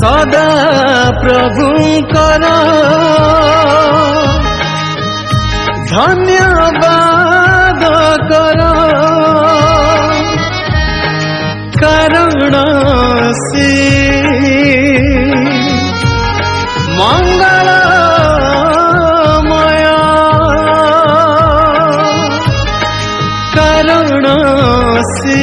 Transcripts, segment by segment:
सदा प्रभुंकर धन्यवाद कर कारण से मंगलमय कारण से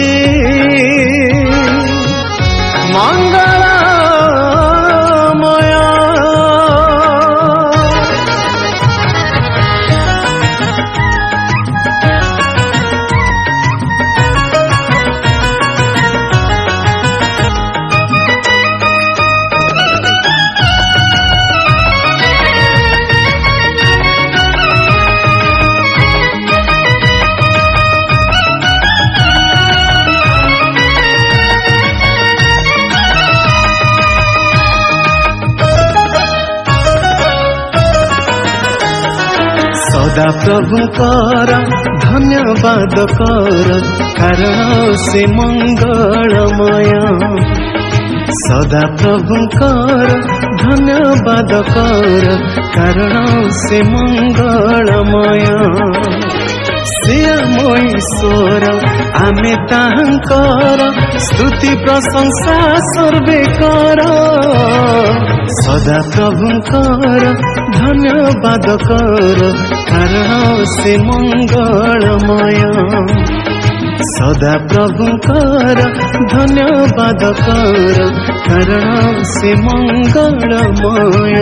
सदा प्रभुंकर धन्यवाद कर कारण से मंगलमय सदा प्रभुंकर धन्यवाद कर कारण से मंगलमय श्यामय ईश्वर आमे तांकर स्तुति प्रशंसा सर्वे कर सदा प्रभुंकर धन्यवाद कर कारण से मंगलमय सदा प्रभुंकर धन्यवाद कर कारण से मंगलमय।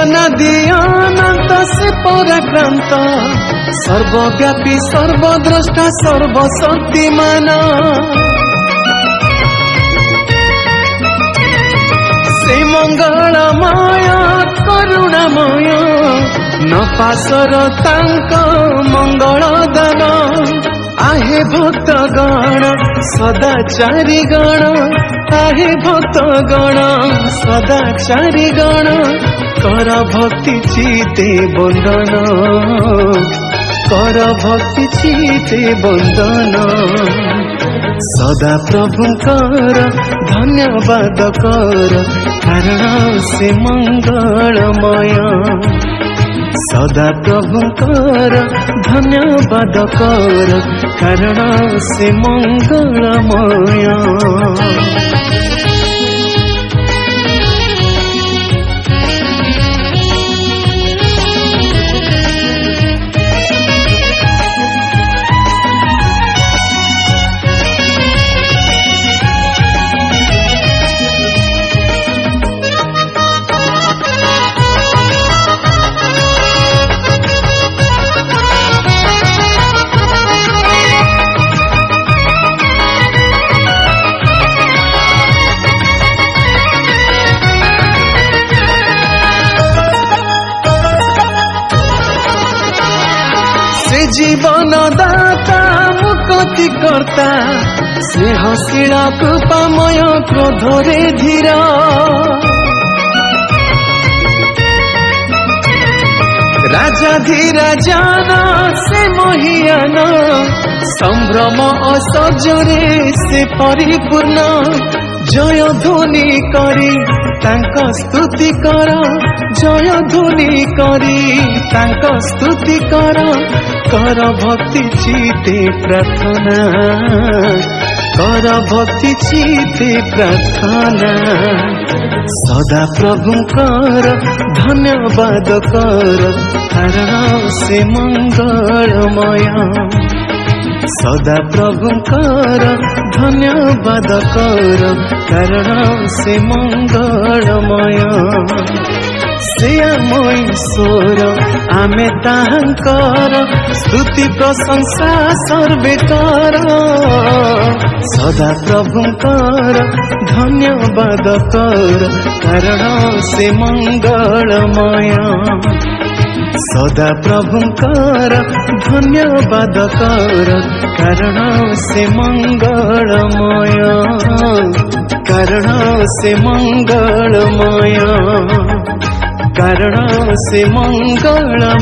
नदीअनंत से पराक्रांत सर्वव्यापी सर्वद्रष्टा सर्वशक्तिमान से मंगलमय करुणामय न पासर तांक मंगल दान आहे भक्तगण सदाचारी गण आहे भक्तगण सदाचारी गण कर भक्ति चिते बंदन कर भक्ति चिते बंदन सदा प्रभुंकर धन्यवाद कर कारण से मंगलमय सदा प्रभुंकर धन्यवाद कर कारण से मंगलमय। जीवन दाता मुक्ति कर्ता स्नेहशील कृपामय क्रोधरे धीर राजा धीराजान से महियान संभ्रम असजरे से परिपूर्ण जय ध्वनि करी तांका स्तुति कर जय ध्वनि करी तांका स्तुति कर कर भक्ति चिते प्रार्थना कर भक्ति चिते प्रार्थना सदा प्रभुंकर धन्यवाद कर कारण से मंगलमय सदा प्रभुंकर धन्यवाद कर कारण से मंगलमय। से आम ईश्वर आमे ताहांकर स्तुति प्रशंसा सर्वे कर सदा प्रभुंकर धन्यवाद कर कारण से मंगलमय सदा प्रभुंकर धन्यवाद कर कारण से मंगलमय कारण से मंगलमय कारण से मंगलमय।